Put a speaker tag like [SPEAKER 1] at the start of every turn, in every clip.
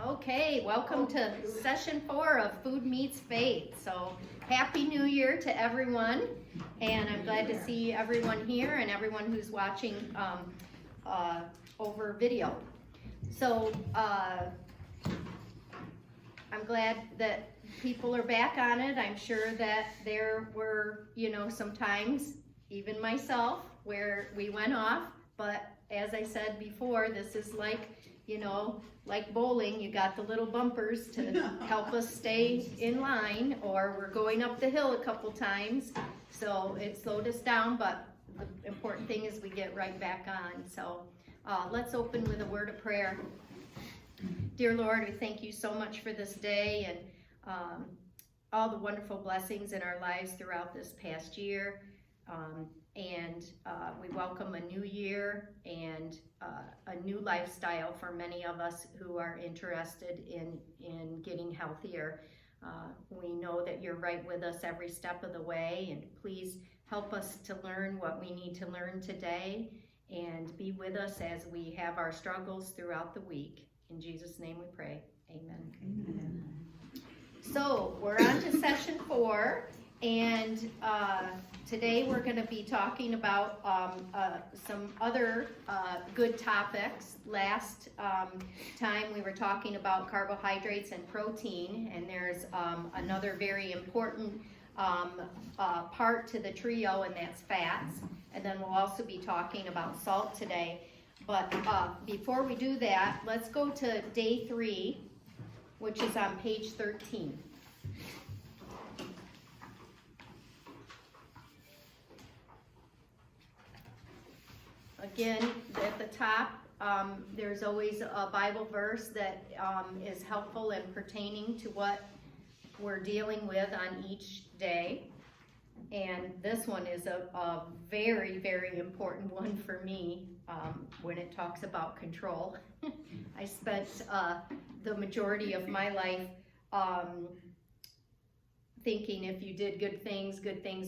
[SPEAKER 1] Okay, welcome to session 4 of Food Meets Faith. So happy New Year to everyone, and I'm glad to see everyone here and everyone who's watching over video. So I'm glad that people are back on it. I'm sure that there were, some times, even myself, where we went off, but as I said before, this is like bowling. You got the little bumpers to help us stay in line, or we're going up the hill a couple times, so it slowed us down, but the important thing is we get right back on. So let's open with a word of prayer. Dear Lord, we thank you so much for this day and all the wonderful blessings in our lives throughout this past year. And we welcome a new year and a new lifestyle for many of us who are interested in getting healthier. We know that you're right with us every step of the way, and please help us to learn what we need to learn today and be with us as we have our struggles throughout the week. In Jesus' name we pray. Amen. Amen. So we're on to session 4. And today we're going to be talking about some other good topics. Last time we were talking about carbohydrates and protein, and there's another very important part to the trio, and that's fats. And then we'll also be talking about salt today. But before we do that, let's go to day 3, which is on page 13. Again, at the top, there's always a Bible verse that is helpful and pertaining to what we're dealing with on each day. And this one is a very, very important one for me when it talks about control. I spent the majority of my life thinking if you did good things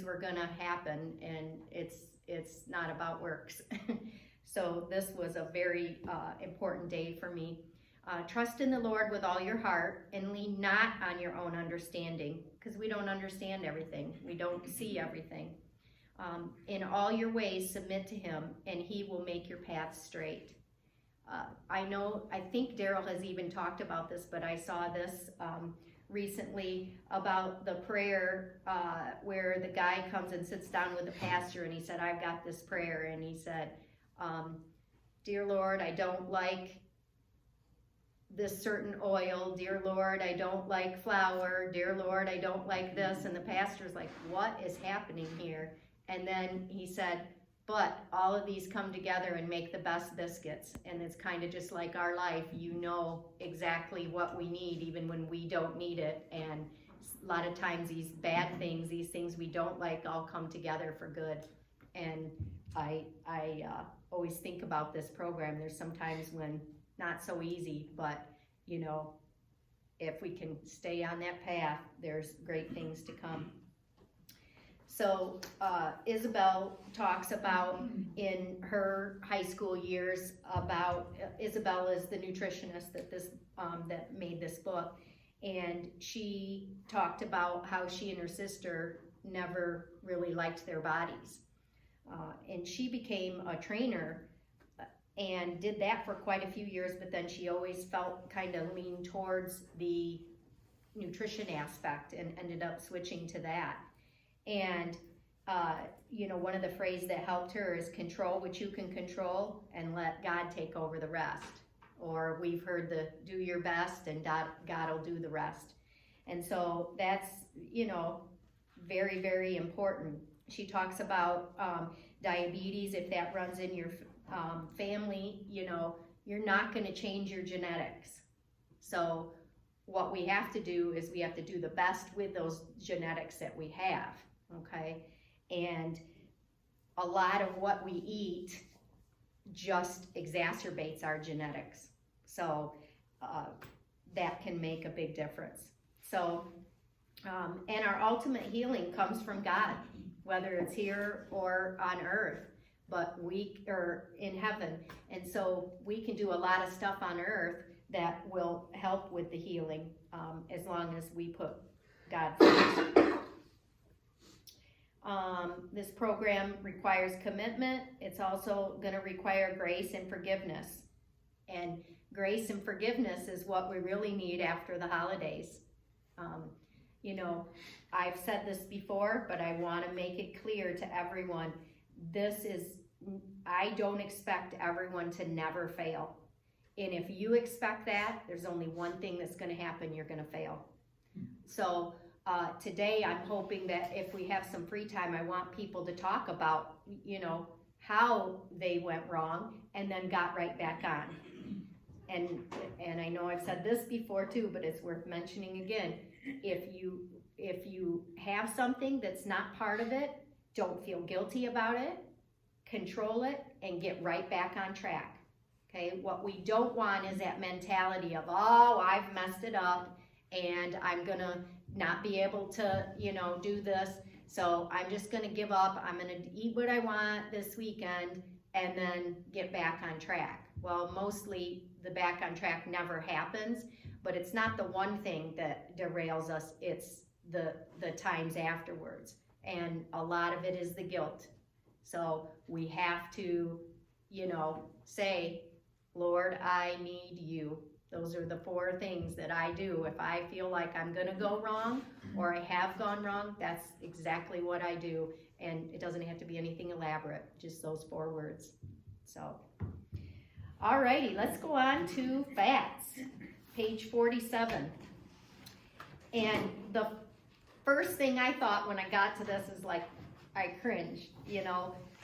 [SPEAKER 1] were going to happen, and it's not about works. So this was a very important day for me. Trust in the Lord with all your heart and lean not on your own understanding, because we don't understand everything. We don't see everything. In all your ways, submit to him, and he will make your path straight. I think Daryl has even talked about this, but I saw this recently about the prayer where the guy comes and sits down with the pastor, and he said, I've got this prayer, and he said, Dear Lord, I don't like this certain oil. Dear Lord, I don't like flour. Dear Lord, I don't like this. And the pastor's like, what is happening here? And then he said, but all of these come together and make the best biscuits. And it's kind of just like our life. You know exactly what we need, even when we don't need it. And a lot of times these bad things, these things we don't like, all come together for good. And I always think about this program. There's sometimes when not so easy, but if we can stay on that path, there's great things to come. So Isabel talks about in her high school years about, Isabel is the nutritionist that made this book, and she talked about how she and her sister never really liked their bodies. And she became a trainer and did that for quite a few years, but then she always felt kind of leaned towards the nutrition aspect and ended up switching to that. And one of the phrases that helped her is control what you can control and let God take over the rest. Or we've heard the do your best and God will do the rest. And so that's, very, very important. She talks about diabetes. If that runs in your family, you're not going to change your genetics. So what we have to do is we have to do the best with those genetics that we have, okay? And a lot of what we eat just exacerbates our genetics. So that can make a big difference. So, and our ultimate healing comes from God, whether it's here or on earth, but we are in heaven. And so we can do a lot of stuff on earth, that will help with the healing, as long as we put God first. This program requires commitment. It's also going to require grace and forgiveness. And grace and forgiveness is what we really need after the holidays. I've said this before, but I want to make it clear to everyone. I don't expect everyone to never fail. And if you expect that, there's only one thing that's going to happen: you're going to fail. So today I'm hoping that if we have some free time, I want people to talk about, how they went wrong and then got right back on. And I know I've said this before too, but it's worth mentioning again. If you have something that's not part of it, don't feel guilty about it, control it, and get right back on track. Okay, what we don't want is that mentality of, oh, I've messed it up and I'm gonna not be able to, do this, so I'm just gonna give up. I'm gonna eat what I want this weekend and then get back on track. Well, mostly the back on track never happens, but it's not the one thing that derails us, it's the times afterwards. And a lot of it is the guilt. So we have to, say, Lord, I need you. Those are the 4 things that I do. If I feel like I'm gonna go wrong or I have gone wrong, that's exactly what I do. And it doesn't have to be anything elaborate, just those 4 words. So, alrighty, let's go on to fats, page 47. And the first thing I thought when I got to this is like, I cringed,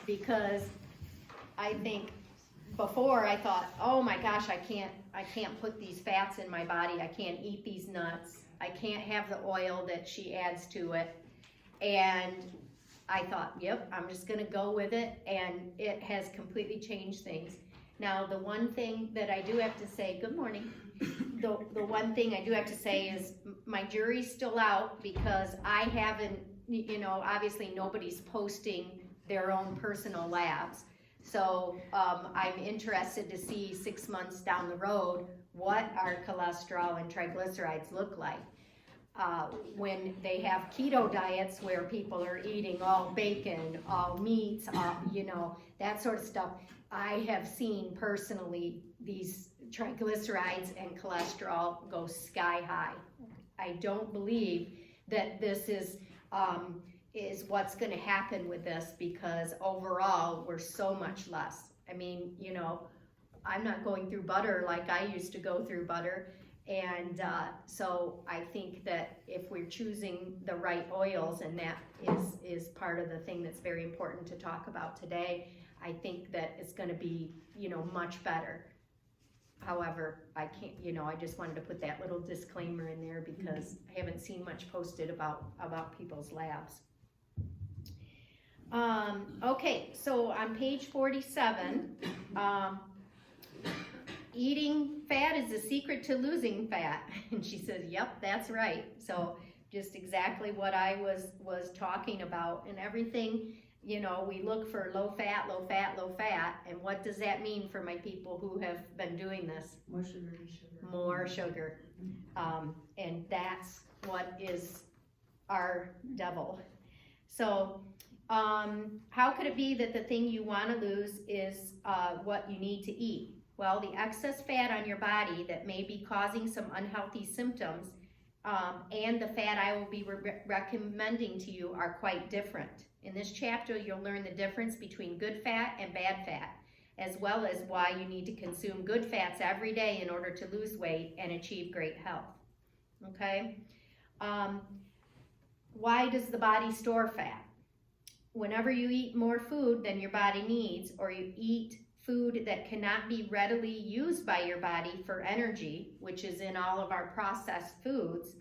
[SPEAKER 1] because I think before I thought, oh my gosh, I can't put these fats in my body. I can't eat these nuts. I can't have the oil that she adds to it. And I thought, yep, I'm just gonna go with it. And it has completely changed things. Now, the one thing that I do have to say, good morning. The one thing I do have to say is my jury's still out, because I haven't, obviously nobody's posting their own personal labs. So I'm interested to see 6 months down the road what our cholesterol and triglycerides look like. When they have keto diets where people are eating all bacon, all meats, that sort of stuff, I have seen personally these triglycerides and cholesterol go sky high. I don't believe that this is what's going to happen with this, because overall we're so much less. I mean, I'm not going through butter like I used to go through butter. And so I think that if we're choosing the right oils, and that is part of the thing that's very important to talk about today, I think that it's going to be, much better. However, I can't, I just wanted to put that little disclaimer in there, because I haven't seen much posted about people's labs. Okay, so on page 47, eating fat is the secret to losing fat. And she says, yep, that's right. So just exactly what I was talking about. And everything, we look for low fat, low fat, low fat. And what does that mean for my people who have been doing this?
[SPEAKER 2] More sugar and sugar.
[SPEAKER 1] More sugar. And that's what is our devil. So how could it be that the thing you want to lose is what you need to eat? Well, the excess fat on your body that may be causing some unhealthy symptoms and the fat I will be recommending to you are quite different. In this chapter, you'll learn the difference between good fat and bad fat, as well as why you need to consume good fats every day in order to lose weight and achieve great health. Okay? Why does the body store fat? Whenever you eat more food than your body needs, or you eat food that cannot be readily used by your body for energy, which is in all of our processed foods,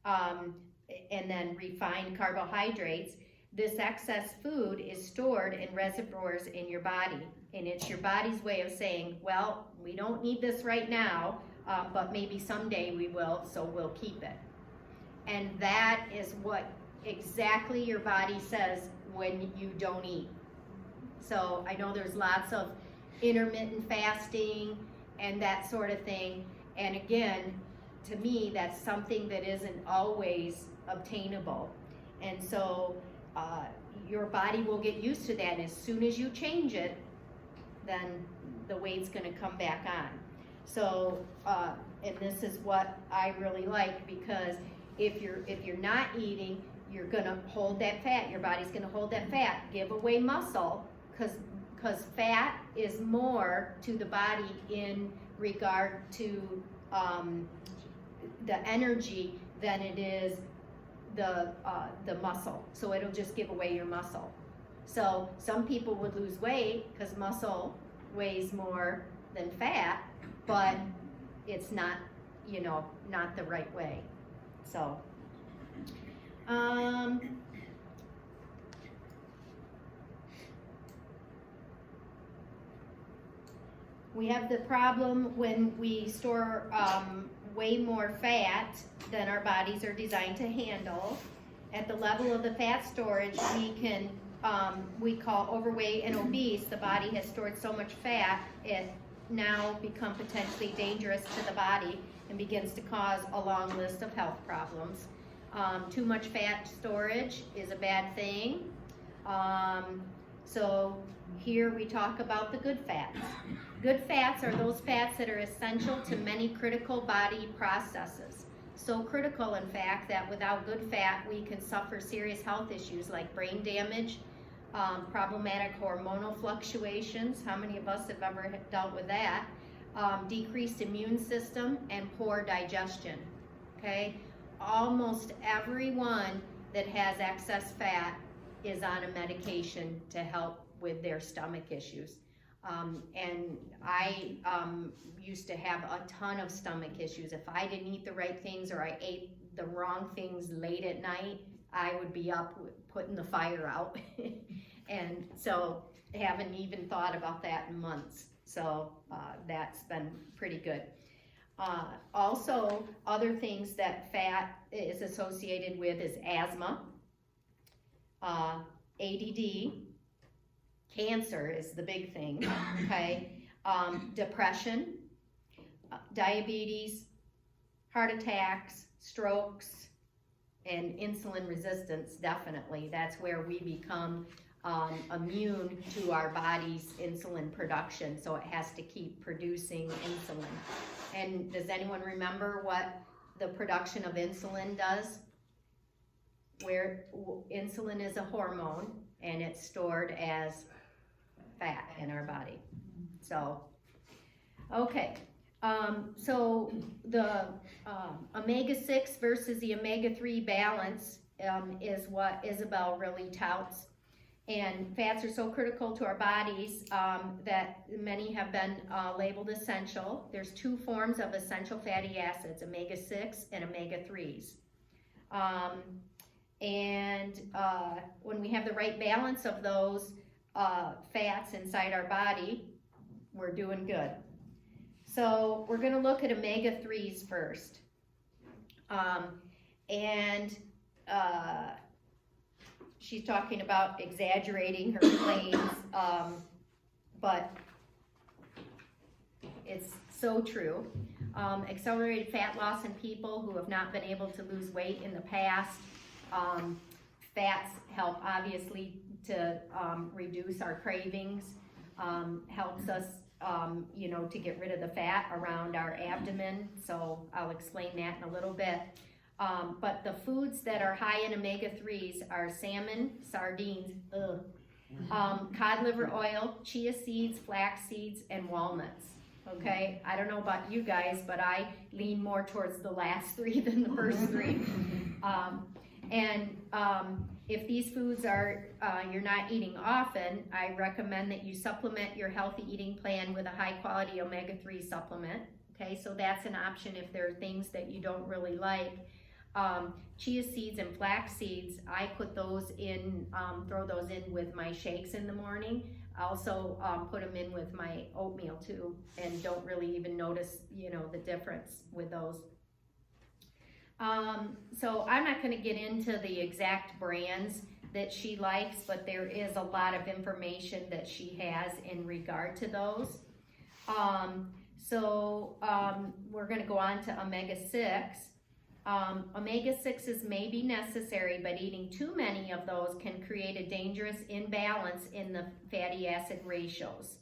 [SPEAKER 1] and then refined carbohydrates, this excess food is stored in reservoirs in your body. And it's your body's way of saying, well, we don't need this right now, but maybe someday we will, so we'll keep it. And that is what exactly your body says when you don't eat. So I know there's lots of intermittent fasting and that sort of thing, And again, to me, that's something that isn't always obtainable. And so your body will get used to that. And as soon as you change it, then the weight's going to come back on. So, and this is what I really like, because if you're not eating, you're going to hold that fat. Your body's going to hold that fat, give away muscle, because fat is more to the body in regard to the energy than it is the muscle. So it'll just give away your muscle. So some people would lose weight because muscle weighs more than fat, but it's not, not the right way. So, we have the problem when we store way more fat than our bodies are designed to handle. At the level of the fat storage, we call overweight and obese. The body has stored so much fat, it now becomes potentially dangerous to the body and begins to cause a long list of health problems. Too much fat storage is a bad thing. So here we talk about the good fats. Good fats are those fats that are essential to many critical body processes. So critical, in fact, that without good fat, we can suffer serious health issues like brain damage, problematic hormonal fluctuations. How many of us have ever dealt with that? Decreased immune system and poor digestion. Okay, almost everyone that has excess fat is on a medication to help with their stomach issues. And I used to have a ton of stomach issues. If I didn't eat the right things or I ate the wrong things late at night, I would be up putting the fire out. And so haven't even thought about that in months. So that's been pretty good. Also, other things that fat is associated with is asthma, ADD, cancer is the big thing, okay? Depression, diabetes, heart attacks, strokes, and insulin resistance, definitely. That's where we become immune to our body's insulin production, so it has to keep producing insulin. And does anyone remember what the production of insulin does? Where insulin is a hormone and it's stored as fat in our body. So, okay. So the omega-6 versus the omega-3 balance is what Isabel really touts. And fats are so critical to our bodies that many have been labeled essential. There's two forms of essential fatty acids, omega-6 and omega-3s. When we have the right balance of those fats inside our body, we're doing good. So we're going to look at omega-3s first. She's talking about exaggerating her claims, but it's so true. Accelerated fat loss in people who have not been able to lose weight in the past. Fats help, obviously, to reduce our cravings, helps us, to get rid of the fat around our abdomen. So I'll explain that in a little bit. But the foods that are high in omega-3s are salmon, sardines, cod liver oil, chia seeds, flax seeds, and walnuts. Okay, I don't know about you guys, but I lean more towards the last three than the first three. If these foods are you're not eating often, I recommend that you supplement your healthy eating plan with a high quality omega-3 supplement. Okay, so that's an option if there are things that you don't really like. Chia seeds and flax seeds, I put those in, throw those in with my shakes in the morning. I also put them in with my oatmeal too, and don't really even notice, the difference with those. So I'm not going to get into the exact brands that she likes, but there is a lot of information that she has in regard to those. So we're going to go on to omega-6. Omega-6s may be necessary, but eating too many of those can create a dangerous imbalance in the fatty acid ratios.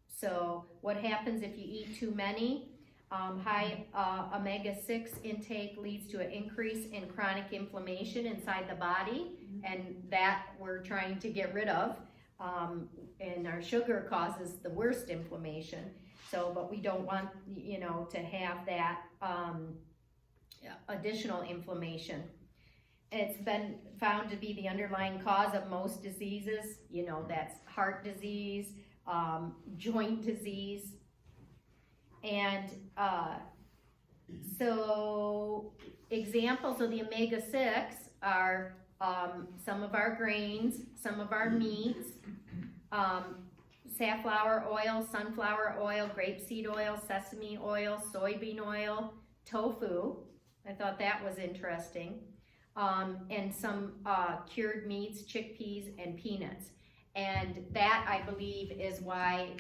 [SPEAKER 1] So what happens if you eat too many? High omega-6 intake leads to an increase in chronic inflammation inside the body, and that we're trying to get rid of. And our sugar causes the worst inflammation. So, but we don't want, to have that additional inflammation. It's been found to be the underlying cause of most diseases. That's heart disease, joint disease. And so examples of the omega-6 are some of our grains, some of our meats, safflower oil, sunflower oil, grapeseed oil, sesame oil, soybean oil, tofu. I thought that was interesting. And some cured meats, chickpeas, and peanuts. And that, I believe, is why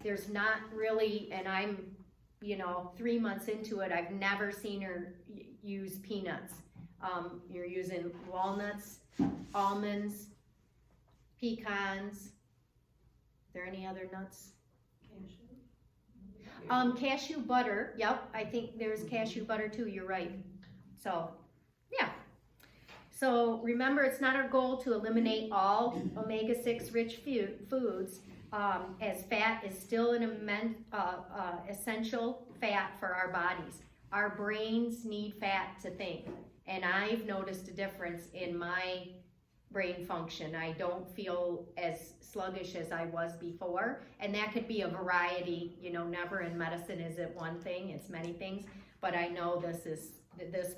[SPEAKER 1] there's not really, and I'm, 3 months into it, I've never seen her use peanuts. You're using walnuts, almonds, pecans. Are there any other nuts? Cashew butter. Yep, I think there's cashew butter too. You're right. So, yeah. So remember, it's not our goal to eliminate all omega-6 rich foods, as fat is still an essential fat for our bodies. Our brains need fat to think, and I've noticed a difference in my brain function. I don't feel as sluggish as I was before, and that could be a variety. Never in medicine is it one thing, it's many things, but I know this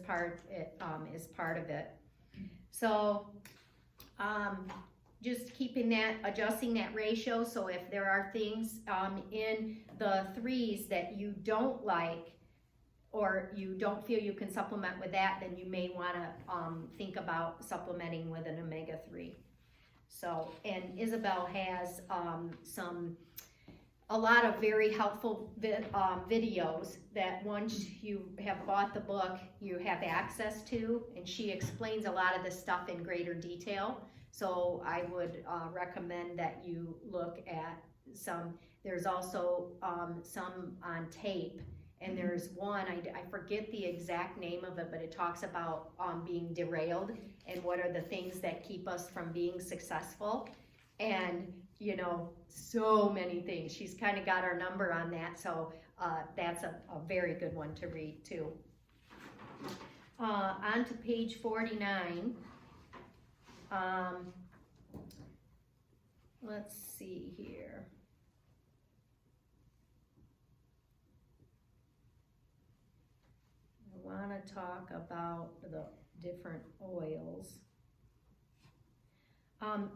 [SPEAKER 1] part is part of it. So just keeping that, adjusting that ratio. So if there are things in the 3s that you don't like, or you don't feel you can supplement with that, then you may want to think about supplementing with an omega-3. So, and Isabel has a lot of very helpful videos that once you have bought the book, you have access to, and she explains a lot of this stuff in greater detail. So I would recommend that you look at some. There's also some on tape. And there's one, I forget the exact name of it, but it talks about being derailed and what are the things that keep us from being successful. And, so many things. She's kind of got our number on that, so that's a very good one to read too. On to page 49. Let's see here. I want to talk about the different oils.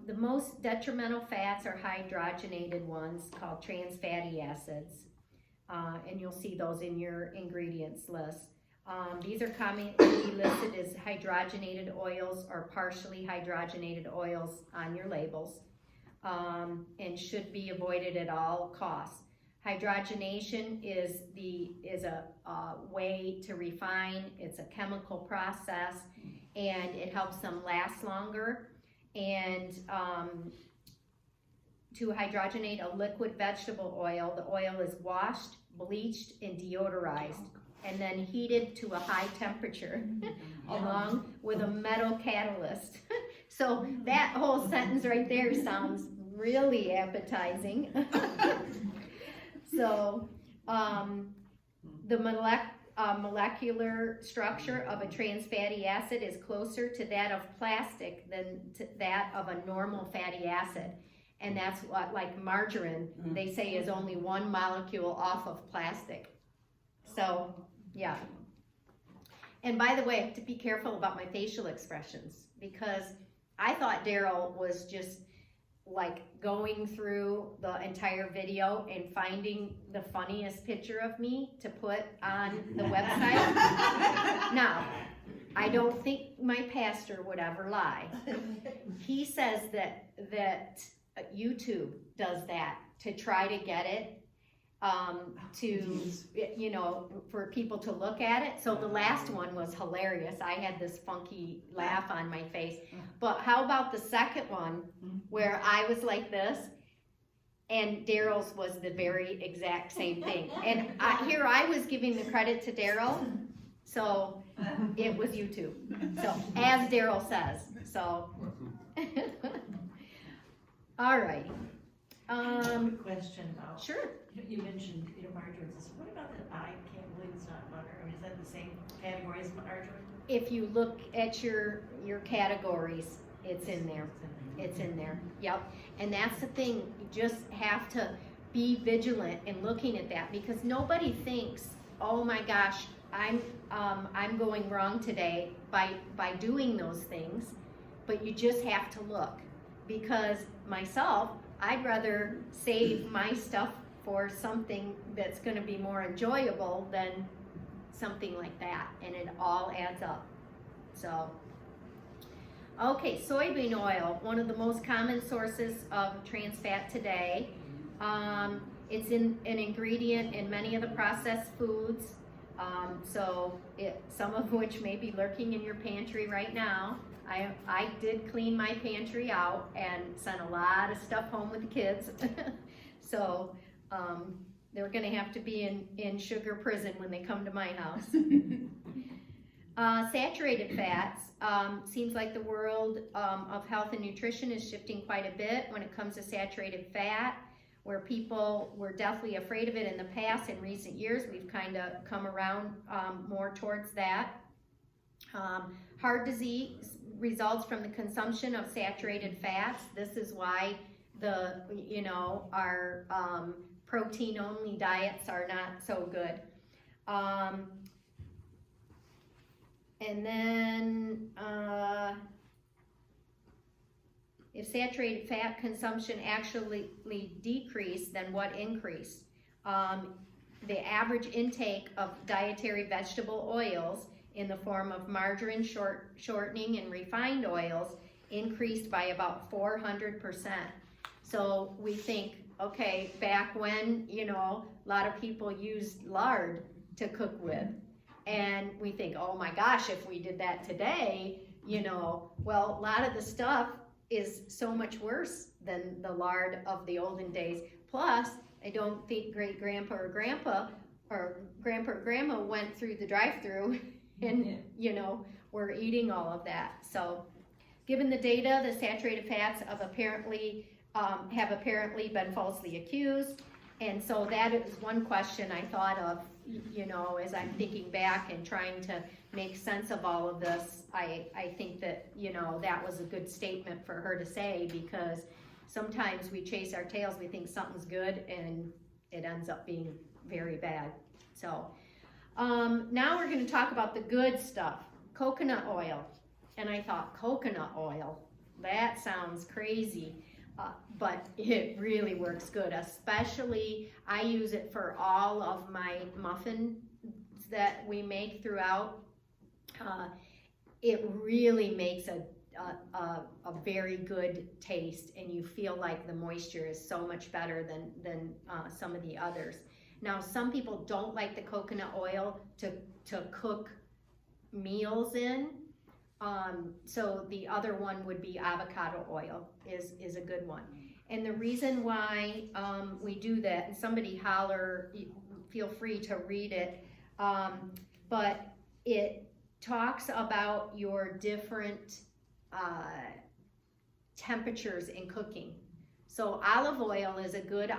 [SPEAKER 1] The most detrimental fats are hydrogenated ones called trans fatty acids, and you'll see those in your ingredients list. These are commonly listed as hydrogenated oils or partially hydrogenated oils on your labels, and should be avoided at all costs. Hydrogenation is a way to refine. It's a chemical process, and it helps them last longer. And to hydrogenate a liquid vegetable oil, the oil is washed, bleached, and deodorized, and then heated to a high temperature along with a metal catalyst. So that whole sentence right there sounds really appetizing. So the molecular structure of a trans fatty acid is closer to that of plastic than to that of a normal fatty acid. And that's what, like margarine, they say is only one molecule off of plastic. So, yeah. And by the way, I have to be careful about my facial expressions, because I thought Daryl was just like going through the entire video and finding the funniest picture of me to put on the website. Now, I don't think my pastor would ever lie. He says that YouTube does that to try to get it for people to look at it. So the last one was hilarious. I had this funky laugh on my face. But how about the second one where I was like this? And Daryl's was the very exact same thing. And I was giving the credit to Daryl, so it was you two. So, as Daryl says, so. All right.
[SPEAKER 2] Quick question about.
[SPEAKER 1] Sure.
[SPEAKER 2] You mentioned, margarine. What about the, I can't believe it's not butter. I mean, is that the same category as margarine?
[SPEAKER 1] If you look at your categories, it's in there. It's in there. Yep. And that's the thing. You just have to be vigilant in looking at that, because nobody thinks, oh my gosh, I'm going wrong today by doing those things. But you just have to look, because myself, I'd rather save my stuff for something that's going to be more enjoyable than something like that, and it all adds up. So, okay, soybean oil, one of the most common sources of trans fat today. It's an ingredient in many of the processed foods, some of which may be lurking in your pantry right now. I did clean my pantry out and sent a lot of stuff home with the kids. So they're going to have to be in sugar prison when they come to my house. Saturated fats, seems like the world of health and nutrition is shifting quite a bit when it comes to saturated fat, where people were definitely afraid of it in the past. In recent years, we've kind of come around more towards that. Heart disease results from the consumption of saturated fats. This is why our protein-only diets are not so good. And then if saturated fat consumption actually decreased, then what increased? The average intake of dietary vegetable oils in the form of margarine, shortening, and refined oils increased by about 400%. So we think, okay, back when, a lot of people used lard to cook with, and we think, oh my gosh, if we did that today, well, a lot of the stuff is so much worse than the lard of the olden days. Plus, I don't think great-grandpa or grandpa or grandma went through the drive-through and, we're eating all of that. So, given the data, the saturated fats have apparently been falsely accused. And so that is one question I thought of, as I'm thinking back and trying to make sense of all of this. I think that, that was a good statement for her to say, because sometimes we chase our tails, we think something's good, and it ends up being very bad. So now we're going to talk about the good stuff, coconut oil. And I thought, coconut oil, that sounds crazy. But it really works good. Especially, I use it for all of my muffins that we make throughout. It really makes a very good taste, and you feel like the moisture is so much better than some of the others. Now, some people don't like the coconut oil to cook meals in. So the other one would be avocado oil is a good one. And the reason why we do that, and somebody holler, feel free to read it, but it talks about your different temperatures in cooking. So olive oil is a good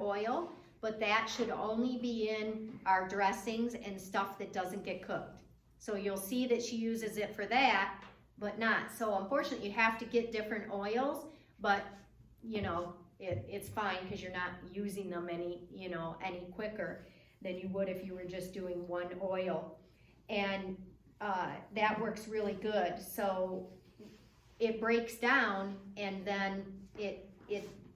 [SPEAKER 1] oil, but that should only be in our dressings and stuff that doesn't get cooked. So you'll see that she uses it for that, but not. So unfortunately, you have to get different oils, but it's fine because you're not using them any quicker than you would if you were just doing one oil. And that works really good. So it breaks down, and then it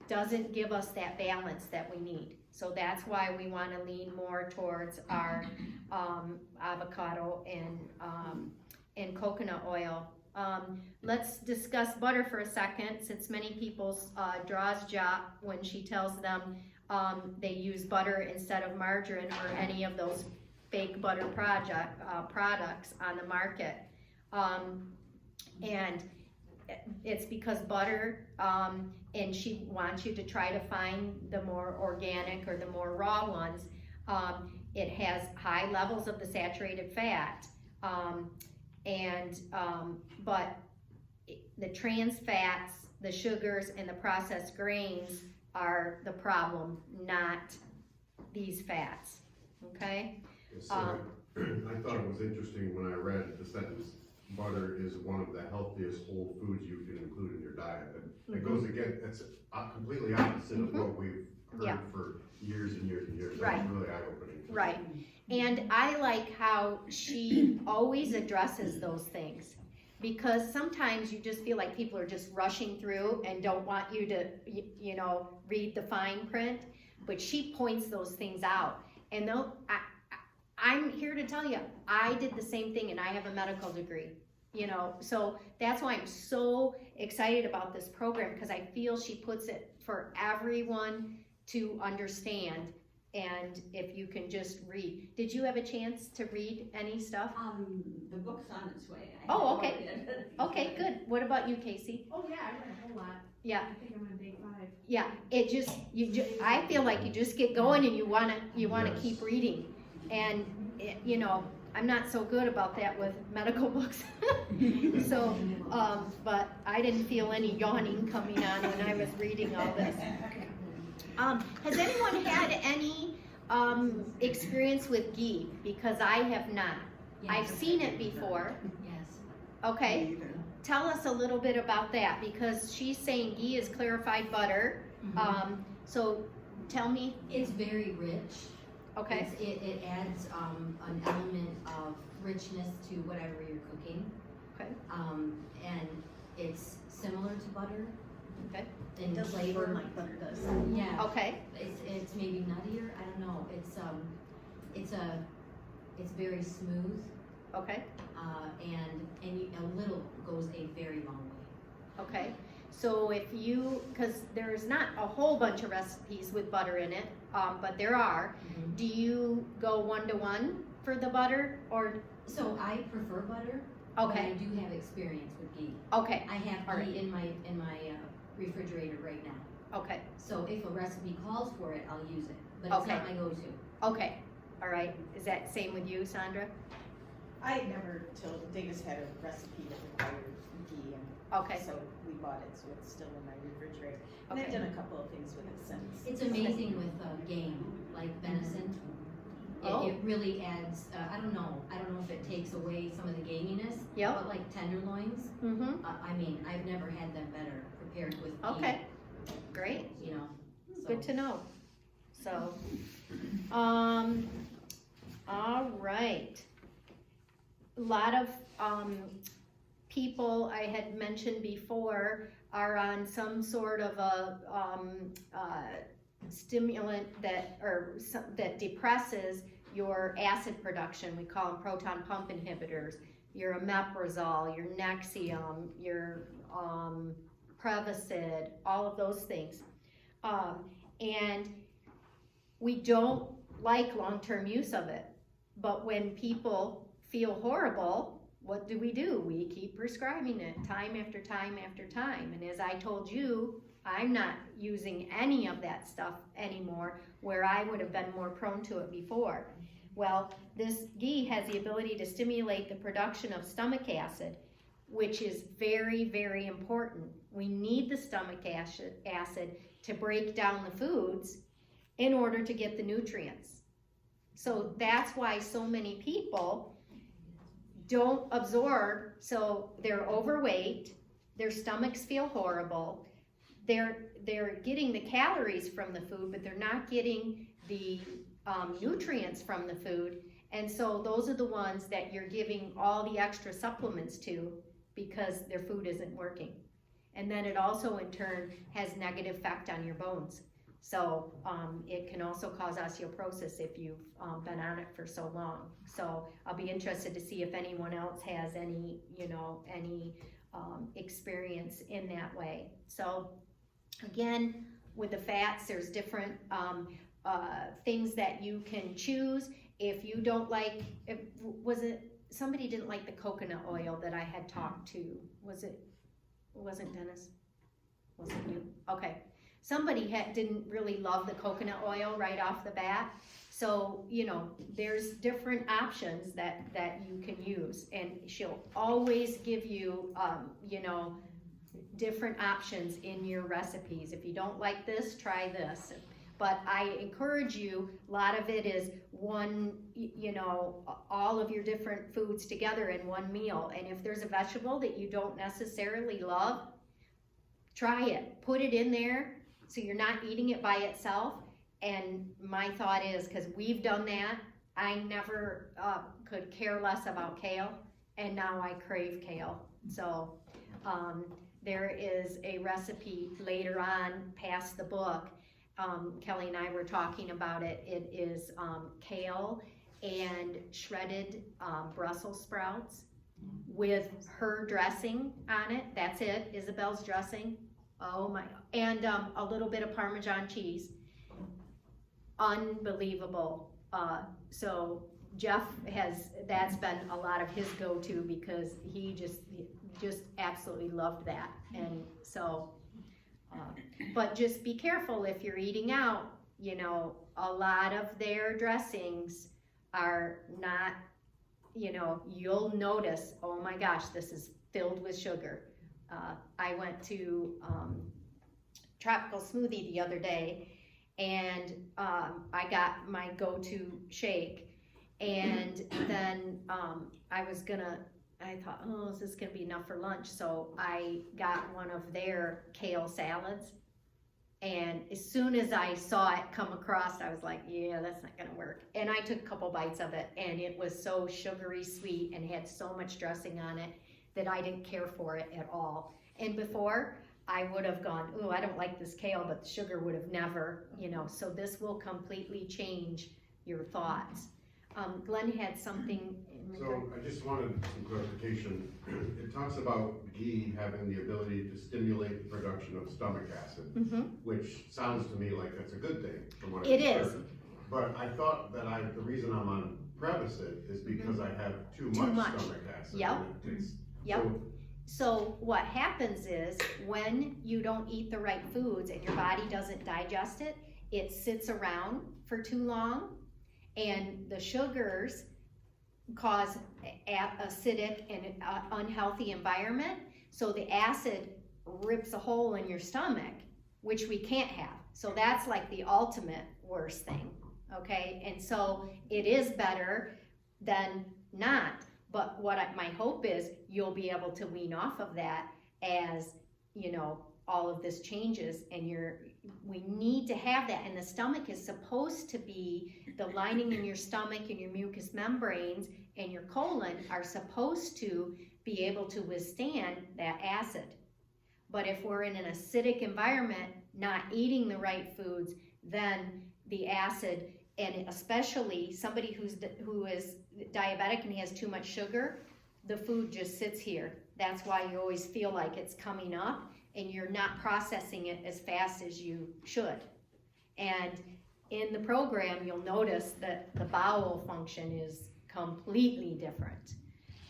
[SPEAKER 1] doesn't give us that balance that we need. So that's why we want to lean more towards our avocado and coconut oil. Let's discuss butter for a second, since many people's jaws drop when she tells them They use butter instead of margarine or any of those fake butter products on the market. And it's because butter, and she wants you to try to find the more organic or the more raw ones. It has high levels of the saturated fat, but the trans fats, the sugars, and the processed grains are the problem, not these fats, okay?
[SPEAKER 3] So I thought it was interesting when I read the sentence, butter is one of the healthiest whole foods you can include in your diet. And it goes again, it's completely opposite of what we've heard for years and years and years.
[SPEAKER 1] Right.
[SPEAKER 3] That's really eye-opening.
[SPEAKER 1] Right. And I like how she always addresses those things, because sometimes you just feel like people are just rushing through and don't want you to, you know, read the fine print, but she points those things out. And though I'm here to tell you, I did the same thing, and I have a medical degree, you know, so that's why I'm so excited about this program, because I feel she puts it for everyone to understand. And if you can just read. Did you have a chance to read any stuff?
[SPEAKER 4] The book's on its way.
[SPEAKER 1] Oh, okay. Okay, good. What about you, Casey?
[SPEAKER 5] Oh yeah, I read a whole lot.
[SPEAKER 1] Yeah.
[SPEAKER 5] I think I'm on day 5.
[SPEAKER 1] Yeah, it just, I feel like you just get going and you wanna
[SPEAKER 3] Yes.
[SPEAKER 1] keep reading. And, you know, I'm not so good about that with medical books. So, but I didn't feel any yawning coming on when I was reading all this. Has anyone had any experience with ghee? Because I have not. I've seen it before.
[SPEAKER 4] Yes.
[SPEAKER 1] Okay, tell us a little bit about that, because she's saying ghee is clarified butter. So tell me.
[SPEAKER 4] It's very rich.
[SPEAKER 1] Okay.
[SPEAKER 4] It adds an element of richness to whatever you're cooking.
[SPEAKER 1] Okay.
[SPEAKER 4] And it's similar to butter.
[SPEAKER 1] Okay.
[SPEAKER 4] In
[SPEAKER 2] Doesn't
[SPEAKER 4] flavor.
[SPEAKER 2] burn like butter does.
[SPEAKER 4] Yeah.
[SPEAKER 1] Okay.
[SPEAKER 4] It's maybe nuttier. I don't know. It's very smooth.
[SPEAKER 1] Okay.
[SPEAKER 4] And a little goes a very long way.
[SPEAKER 1] Okay. So if you, because there's not a whole bunch of recipes with butter in it, but there are. Do you go 1-to-1 for the butter, or?
[SPEAKER 4] So I prefer butter. But I
[SPEAKER 1] Okay.
[SPEAKER 4] do have experience with ghee.
[SPEAKER 1] Okay.
[SPEAKER 4] I have
[SPEAKER 1] All right.
[SPEAKER 4] ghee in my refrigerator right now.
[SPEAKER 1] Okay.
[SPEAKER 4] So if a recipe calls for it, I'll use it. But it's
[SPEAKER 1] Okay.
[SPEAKER 4] not my go-to.
[SPEAKER 1] Okay. All right. Is that same with you, Sandra?
[SPEAKER 6] I had never, till Davis had a recipe that required ghee, and
[SPEAKER 1] Okay.
[SPEAKER 6] so we bought it, so it's still in my refrigerator. And I've
[SPEAKER 1] Okay.
[SPEAKER 6] done a couple of things with it since.
[SPEAKER 4] It's amazing with game, like venison.
[SPEAKER 1] Oh.
[SPEAKER 4] It really adds, I don't know if it takes away some of the gaminess.
[SPEAKER 1] Yep.
[SPEAKER 4] But like tenderloins,
[SPEAKER 1] Mm-hmm.
[SPEAKER 4] I mean, I've never had them better prepared with ghee.
[SPEAKER 1] Okay. Great.
[SPEAKER 4] You know,
[SPEAKER 1] Good to know. So, all right. A lot of people I had mentioned before are on some sort of a stimulant that depresses your acid production. We call them proton pump inhibitors. Your omeprazole, your Nexium, your Prevacid, all of those things. And we don't like long-term use of it. But when people feel horrible, what do? We keep prescribing it time after time after time. And as I told you, I'm not using any of that stuff anymore, where I would have been more prone to it before. Well, this ghee has the ability to stimulate the production of stomach acid, which is very, very important. We need the stomach acid to break down the foods in order to get the nutrients. So that's why so many people don't absorb, so they're overweight, their stomachs feel horrible, they're getting the calories from the food, but they're not getting the nutrients from the food. And so those are the ones that you're giving all the extra supplements to, because their food isn't working. And then it also in turn has negative effect on your bones. So it can also cause osteoporosis if you've been on it for so long. So I'll be interested to see if anyone else has any experience in that way. So again, with the fats, there's different, things that you can choose. If you don't like, somebody didn't like the coconut oil that I had talked to, it wasn't Dennis? Wasn't you? Okay. Somebody didn't really love the coconut oil right off the bat. So, you know, there's different options that you can use, and she'll always give you, you know, different options in your recipes. If you don't like this, try this. But I encourage you, a lot of it is one, you know, all of your different foods together in one meal. And if there's a vegetable that you don't necessarily love, try it, put it in there so you're not eating it by itself. And my thought is, because we've done that, I never could care less about kale, and now I crave kale. So there is a recipe later on past the book. Kelly and I were talking about it. It is kale and shredded Brussels sprouts with her dressing on it. That's it, Isabel's dressing. Oh my, and a little bit of Parmesan cheese. Unbelievable. So Jeff that's been a lot of his go-to, because he just absolutely loved that. And so, but just be careful if you're eating out, you know, a lot of their dressings are not, you know, you'll notice, oh my gosh, this is filled with sugar. I went to Tropical Smoothie the other day, and I got my go-to shake, and then I thought, oh, is this gonna be enough for lunch? So I got one of their kale salads, and as soon as I saw it come across, I was like, yeah, that's not gonna work. And I took a couple bites of it, and it was so sugary sweet and had so much dressing on it that I didn't care for it at all. And before, I would have gone, oh, I don't like this kale, but the sugar would have never, you know, so this will completely change your thoughts. Glenn had something in regard.
[SPEAKER 3] So I just wanted some clarification. It talks about ghee having the ability to stimulate the production of stomach acid, which sounds to me like that's a good thing from what I've heard.
[SPEAKER 1] Is.
[SPEAKER 3] But I thought that the reason I'm on Prevacid is because I have too much stomach acid.
[SPEAKER 1] Yep. Yep.
[SPEAKER 3] So,
[SPEAKER 1] So what happens is, when you don't eat the right foods and your body doesn't digest it, it sits around for too long, and the sugars cause acidic and unhealthy environment. So the acid rips a hole in your stomach, which we can't have. So that's like the ultimate worst thing, okay? And so it is better than not. But my hope is you'll be able to wean off of that as, you know, all of this changes, and we need to have that. And the stomach is supposed to be, the lining in your stomach and your mucous membranes and your colon are supposed to be able to withstand that acid. But if we're in an acidic environment, not eating the right foods, then the acid, and especially somebody who is diabetic and has too much sugar, the food just sits here. That's why you always feel like it's coming up and you're not processing it as fast as you should. And in the program, you'll notice that the bowel function is completely different.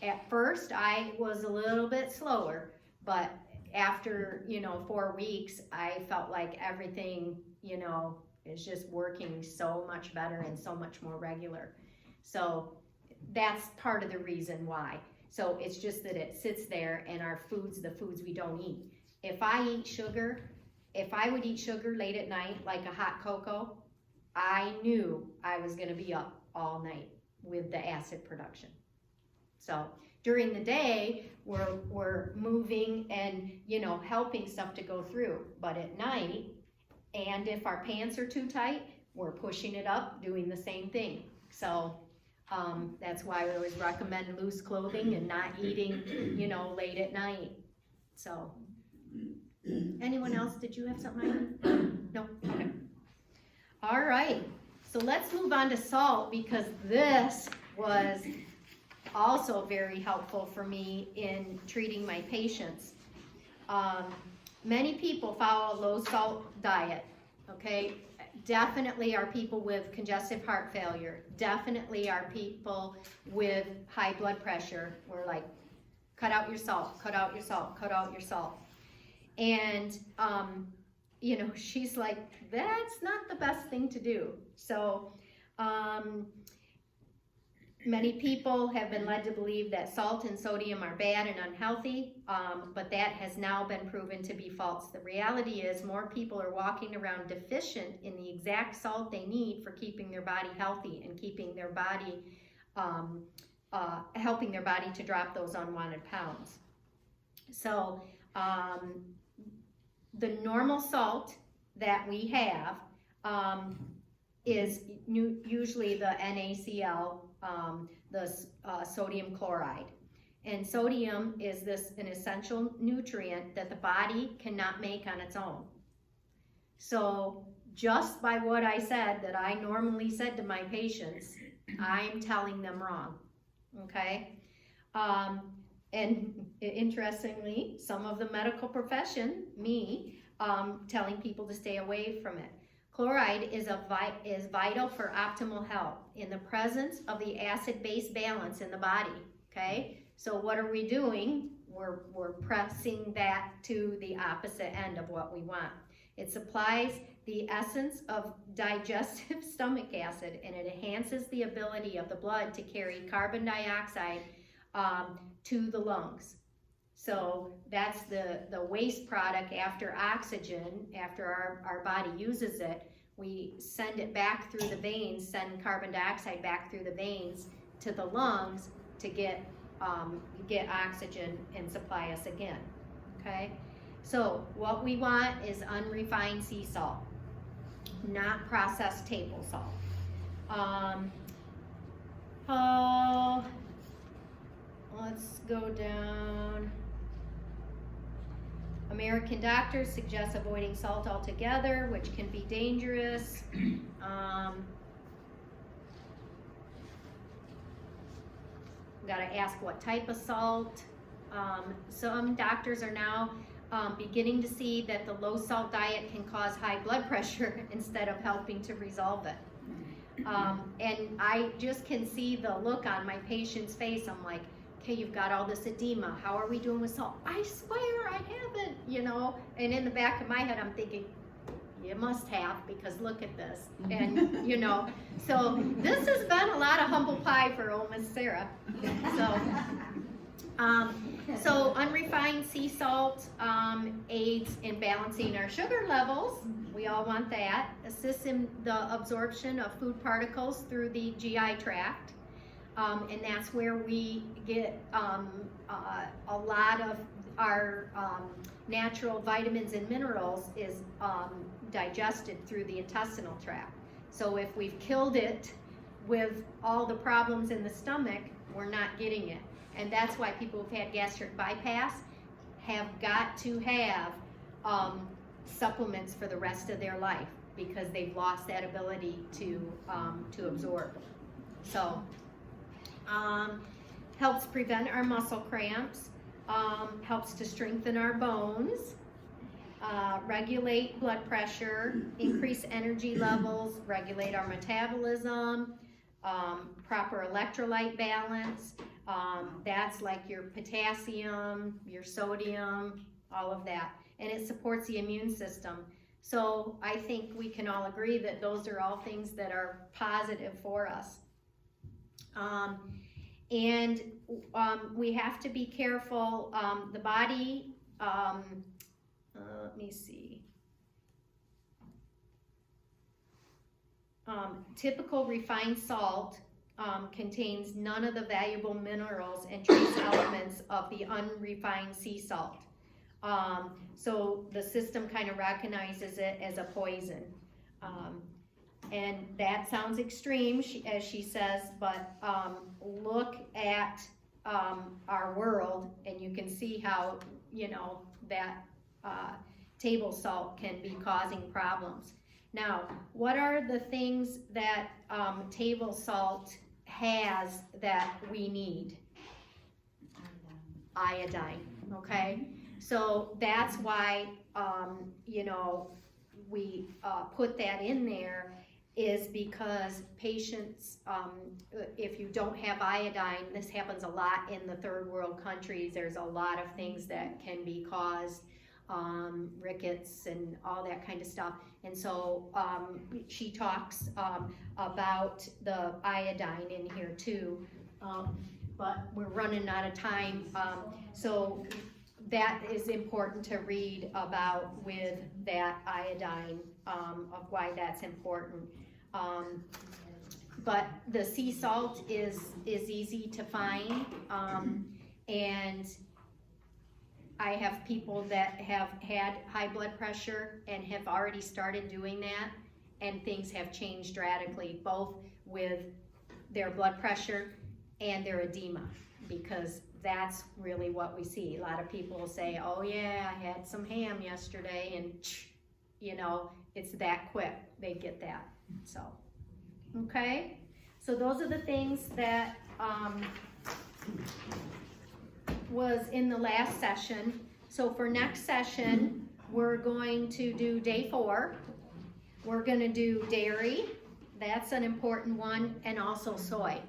[SPEAKER 1] At first, I was a little bit slower, but after, 4 weeks, I felt like everything, is just working so much better and so much more regular. So that's part of the reason why. So it's just that it sits there, and our foods, the foods we don't eat. If I would eat sugar late at night, like a hot cocoa, I knew I was gonna be up all night with the acid production. So during the day, we're moving and, helping stuff to go through. But at night, and if our pants are too tight, we're pushing it up, doing the same thing. So that's why we always recommend loose clothing and not eating, late at night. So, anyone else? Did you have something? No? Okay. All right. So let's move on to salt, because this was also very helpful for me in treating my patients. Many people follow a low salt diet. okay? Definitely are people with congestive heart failure, definitely are people with high blood pressure. We're like, cut out your salt, cut out your salt, cut out your salt. And, you know, she's like, that's not the best thing to do. So, many people have been led to believe that salt and sodium are bad and unhealthy, but that has now been proven to be false. The reality is more people are walking around deficient in the exact salt they need for keeping their body healthy and keeping their body, helping their body to drop those unwanted pounds. So the normal salt that we have is usually the NaCl, the sodium chloride. And sodium is an essential nutrient that the body cannot make on its own. So just by what I said that I normally said to my patients, I'm telling them wrong, okay? And interestingly, some of the medical profession, me, telling people to stay away from it. Chloride is vital for optimal health in the presence of the acid-base balance in the body, okay? So what are we doing? We're pressing that to the opposite end of what we want. It supplies the essence of digestive stomach acid, and it enhances the ability of the blood to carry carbon dioxide to the lungs. So that's the waste product after oxygen, after our body uses it, we send it back through the veins, send carbon dioxide back through the veins to the lungs to get oxygen and supply us again, okay? So what we want is unrefined sea salt, not processed table salt. Let's go down. American doctors suggest avoiding salt altogether, which can be dangerous. Gotta ask what type of salt. Some doctors are now beginning to see that the low salt diet can cause high blood pressure instead of helping to resolve it. And I just can see the look on my patient's face. I'm like, okay, you've got all this edema. How are we doing with salt? I swear I haven't, you know. And in the back of my head, I'm thinking, you must have, because look at this. And, you know, so this has been a lot of humble pie for old Miss Sara. So unrefined sea salt aids in balancing our sugar levels. We all want that. Assists in the absorption of food particles through the GI tract. And that's where we get a lot of our natural vitamins and minerals is digested through the intestinal tract. So if we've killed it with all the problems in the stomach, we're not getting it. And that's why people who've had gastric bypass have got to have supplements for the rest of their life, because they've lost that ability to absorb. So helps prevent our muscle cramps, helps to strengthen our bones, regulate blood pressure, increase energy levels, regulate our metabolism, proper electrolyte balance. That's like your potassium, your sodium, all of that. And it supports the immune system. So I think we can all agree that those are all things that are positive for us. And we have to be careful. The body, let me see. Typical refined salt contains none of the valuable minerals and trace elements of the unrefined sea salt. So the system kind of recognizes it as a poison. And that sounds extreme, as she says, but look at our world, and you can see how, you know, that table salt can be causing problems. Now, what are the things that table salt has that we need? Iodine, okay? So that's why, you know, put that in there is because patients, if you don't have iodine, this happens a lot in the third world countries, there's a lot of things that can be caused, rickets and all that kind of stuff. And so she talks about the iodine in here too, but we're running out of time. So that is important to read about with that iodine, of why that's important. But the sea salt is easy to find, and I have people that have had high blood pressure and have already started doing that, and things have changed radically, both with their blood pressure and their edema, because that's really what we see. A lot of people will say, oh yeah, I had some ham yesterday, and you know, it's that quick, they get that. So, okay, so those are the things that was in the last session. So for next session, we're going to do day 4. We're gonna do dairy, that's an important one, and also soy.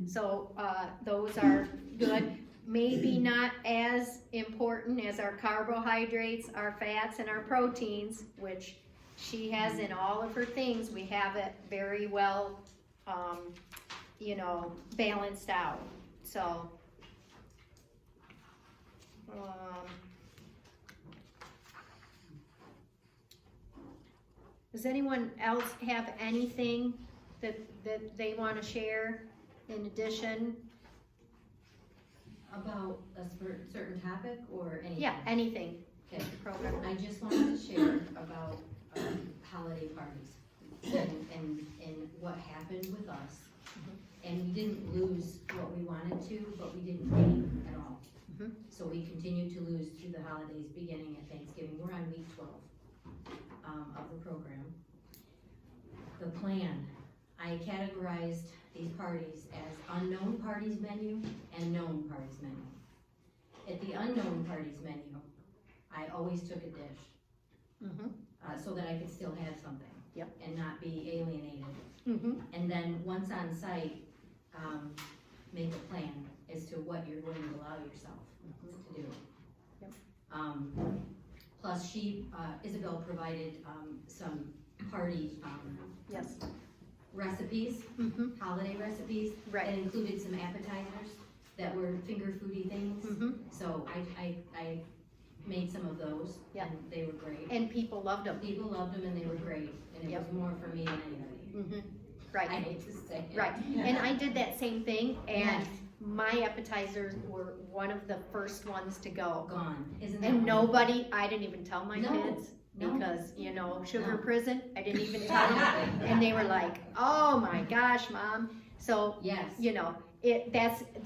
[SPEAKER 1] So those are good. Maybe not as important as our carbohydrates, our fats, and our proteins, which she has in all of her things. We have it very well, you know, balanced out. So, does anyone else have anything that they want to share in addition?
[SPEAKER 4] About a certain topic or anything?
[SPEAKER 1] Yeah, anything.
[SPEAKER 4] Okay.
[SPEAKER 1] Program.
[SPEAKER 4] I just wanted to share about holiday parties and what happened with us. And we didn't lose what we wanted to, but we didn't gain at all.
[SPEAKER 1] Mhm.
[SPEAKER 4] So we continued to lose through the holidays, beginning at Thanksgiving. We're on week 12 of the program. The plan, I categorized these parties as unknown parties menu and known parties menu. At the unknown parties menu, I always took a dish, so that I could still have something.
[SPEAKER 1] Yep.
[SPEAKER 4] And not be alienated.
[SPEAKER 1] Mm-hmm.
[SPEAKER 4] And then once on site, make a plan as to what you're going to allow yourself to do.
[SPEAKER 1] Yep.
[SPEAKER 4] Plus Isabel provided some party
[SPEAKER 1] Yes.
[SPEAKER 4] recipes,
[SPEAKER 1] Mm-hmm.
[SPEAKER 4] holiday recipes.
[SPEAKER 1] Right.
[SPEAKER 4] That included some appetizers that were finger foody things.
[SPEAKER 1] Mm-hmm.
[SPEAKER 4] So I made some of those.
[SPEAKER 1] Yeah.
[SPEAKER 4] And they were great.
[SPEAKER 1] And people loved them.
[SPEAKER 4] People loved them and they were great. And it
[SPEAKER 1] Yep.
[SPEAKER 4] was more for me than anybody.
[SPEAKER 1] Mm-hmm.
[SPEAKER 4] I
[SPEAKER 1] Right.
[SPEAKER 4] hate to say it.
[SPEAKER 1] Right. And I did that same thing, and
[SPEAKER 4] Yes.
[SPEAKER 1] my appetizers were one of the first ones to go.
[SPEAKER 4] Gone. Isn't that
[SPEAKER 1] And
[SPEAKER 4] wonderful?
[SPEAKER 1] nobody, I didn't even tell my
[SPEAKER 4] No,
[SPEAKER 1] kids,
[SPEAKER 4] no.
[SPEAKER 1] because, you know, sugar
[SPEAKER 4] No.
[SPEAKER 1] prison, I didn't even tell them. And they were like, oh my gosh, Mom. So,
[SPEAKER 4] Yes.
[SPEAKER 1] you know,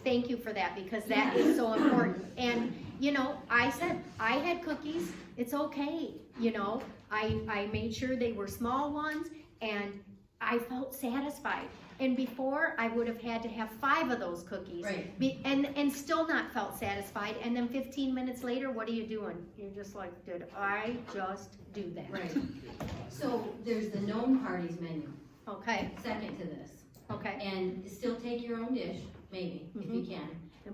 [SPEAKER 1] thank you for that, because that is so important. And, you know, I said, I had cookies, it's okay, you know, I made sure they were small ones, and I felt satisfied. And before, I would have had to have 5 of those cookies.
[SPEAKER 4] Right.
[SPEAKER 1] And still not felt satisfied, and then 15 minutes later, what are you doing? You're just like, did I just do that?
[SPEAKER 4] Right. So there's the known parties menu,
[SPEAKER 1] Okay,
[SPEAKER 4] second to this.
[SPEAKER 1] okay,
[SPEAKER 4] And still take your own dish, maybe, if you can.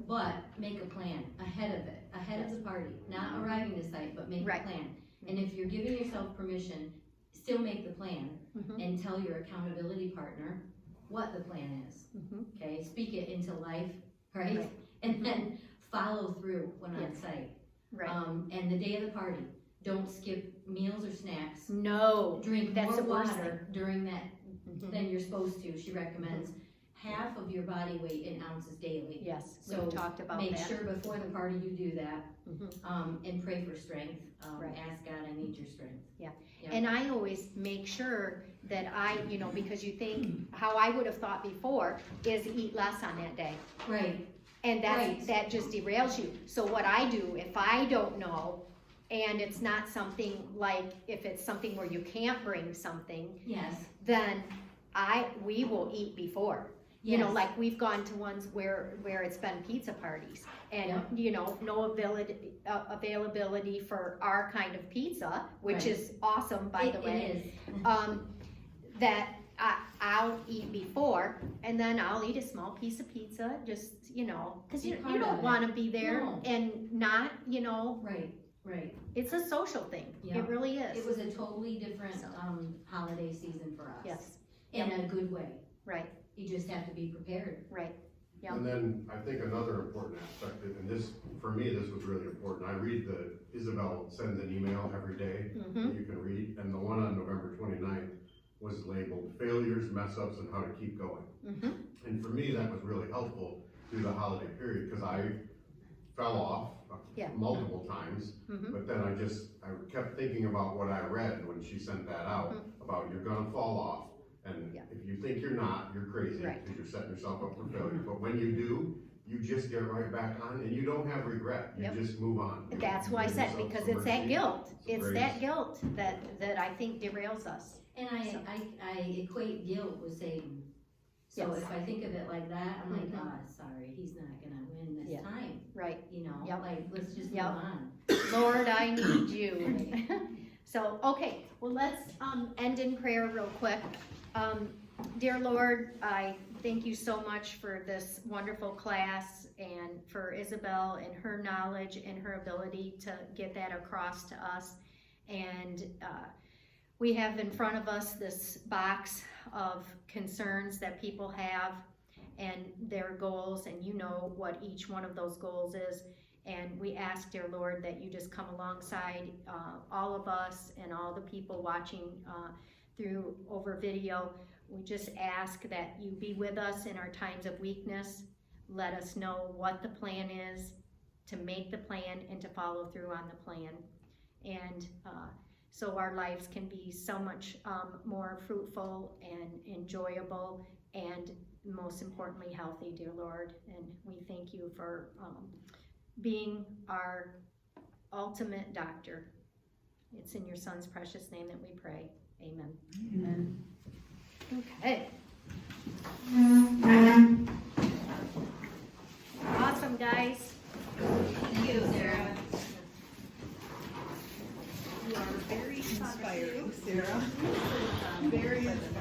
[SPEAKER 4] But make a plan ahead of it, ahead of the party. Not arriving to site, but make a
[SPEAKER 1] Right.
[SPEAKER 4] plan. And if you're giving yourself permission, still make the plan
[SPEAKER 1] Mhm.
[SPEAKER 4] and tell your accountability partner what the plan is.
[SPEAKER 1] Mhm.
[SPEAKER 4] Okay, speak it into life, right?
[SPEAKER 1] Right.
[SPEAKER 4] And then follow through when on
[SPEAKER 1] Yes.
[SPEAKER 4] site.
[SPEAKER 1] right.
[SPEAKER 4] And the day of the party, don't skip meals or snacks.
[SPEAKER 1] No,
[SPEAKER 4] Drink
[SPEAKER 1] that's
[SPEAKER 4] more
[SPEAKER 1] the worst
[SPEAKER 4] water during that
[SPEAKER 1] Mhm.
[SPEAKER 4] than you're supposed to. She recommends half of your body weight in ounces daily.
[SPEAKER 1] Yes,
[SPEAKER 4] So
[SPEAKER 1] we've talked about
[SPEAKER 4] Make
[SPEAKER 1] that.
[SPEAKER 4] sure before the party you do that,
[SPEAKER 1] Mhm.
[SPEAKER 4] and pray for strength.
[SPEAKER 1] Right.
[SPEAKER 4] Ask God, I need your strength. Yeah.
[SPEAKER 1] And I always make sure that you know, because you think, how I would have thought before is eat less on that day.
[SPEAKER 4] Right,
[SPEAKER 1] And
[SPEAKER 4] Right.
[SPEAKER 1] that just derails you. So what I do, if I don't know, and it's not something like, if it's something where you can't bring something,
[SPEAKER 4] yes,
[SPEAKER 1] then we will eat before. You know,
[SPEAKER 4] Yes.
[SPEAKER 1] like we've gone to ones where it's been pizza parties and,
[SPEAKER 4] Yep.
[SPEAKER 1] you know, no availability for our kind of pizza, which
[SPEAKER 4] Right.
[SPEAKER 1] is awesome, by the way.
[SPEAKER 4] It is.
[SPEAKER 1] That I'll eat before, and then I'll eat a small piece of pizza, just, you know, cause
[SPEAKER 4] Be
[SPEAKER 1] you
[SPEAKER 4] part of
[SPEAKER 1] don't
[SPEAKER 4] it.
[SPEAKER 1] wanna be there
[SPEAKER 4] No.
[SPEAKER 1] and not, you know,
[SPEAKER 4] Right.
[SPEAKER 1] it's a social thing,
[SPEAKER 4] Yeah.
[SPEAKER 1] it really is.
[SPEAKER 4] It was a totally different,
[SPEAKER 1] So.
[SPEAKER 4] holiday season for us.
[SPEAKER 1] Yes,
[SPEAKER 4] In a good way.
[SPEAKER 1] right,
[SPEAKER 4] You just have to be prepared.
[SPEAKER 1] right, yeah.
[SPEAKER 3] And then I think another important aspect, and this, for me, this was really important. I read Isabel sends an email every day
[SPEAKER 1] Mhm.
[SPEAKER 3] that you can read, and the one on November 29th was labeled failures, mess ups, and how to keep going.
[SPEAKER 1] Mhm.
[SPEAKER 3] And for me, that was really helpful through the holiday period, because I fell off
[SPEAKER 1] Yeah.
[SPEAKER 3] multiple times,
[SPEAKER 1] Mhm.
[SPEAKER 3] but then I kept thinking about what I read when she sent that out, about you're gonna fall off, and
[SPEAKER 1] Yeah.
[SPEAKER 3] if you think you're not, you're crazy,
[SPEAKER 1] Right.
[SPEAKER 3] because you're setting yourself up for failure, but when you do, you just get right back on, and you don't have regret, you
[SPEAKER 1] Yep.
[SPEAKER 3] just move on.
[SPEAKER 1] That's
[SPEAKER 3] You
[SPEAKER 1] why I
[SPEAKER 3] give
[SPEAKER 1] said,
[SPEAKER 3] yourself
[SPEAKER 1] because
[SPEAKER 3] some
[SPEAKER 1] it's that
[SPEAKER 3] mercy,
[SPEAKER 1] guilt,
[SPEAKER 3] some
[SPEAKER 1] it's
[SPEAKER 3] grace.
[SPEAKER 1] that guilt that I think derails us.
[SPEAKER 4] And
[SPEAKER 1] So.
[SPEAKER 4] I equate guilt with Satan. So
[SPEAKER 1] Yes.
[SPEAKER 4] if I think of it like that, I'm like,
[SPEAKER 1] Mhm.
[SPEAKER 4] ah, sorry, he's not gonna win this
[SPEAKER 1] Yeah.
[SPEAKER 4] time,
[SPEAKER 1] Right,
[SPEAKER 4] you know,
[SPEAKER 1] Yep.
[SPEAKER 4] like, let's just move
[SPEAKER 1] Yep.
[SPEAKER 4] on.
[SPEAKER 1] Lord, I need you. So, okay, well, let's, end in prayer real quick. Dear Lord, I thank you so much for this wonderful class and for Isabel and her knowledge and her ability to get that across to us. And, we have in front of us this box of concerns that people have and their goals, and you know what each one of those goals is. And we ask, dear Lord, that you just come alongside all of us and all the people watching through over video. We just ask that you be with us in our times of weakness. Let us know what the plan is, to make the plan and to follow through on the plan. And so our lives can be so much more fruitful and enjoyable and most importantly healthy, dear Lord. And we thank you for being our ultimate doctor. It's in your son's precious name that we pray. Amen.
[SPEAKER 6] Amen.
[SPEAKER 1] Okay. Awesome, guys.
[SPEAKER 4] Thank you, Sarah.
[SPEAKER 6] You are very inspiring, Sarah. Very inspiring.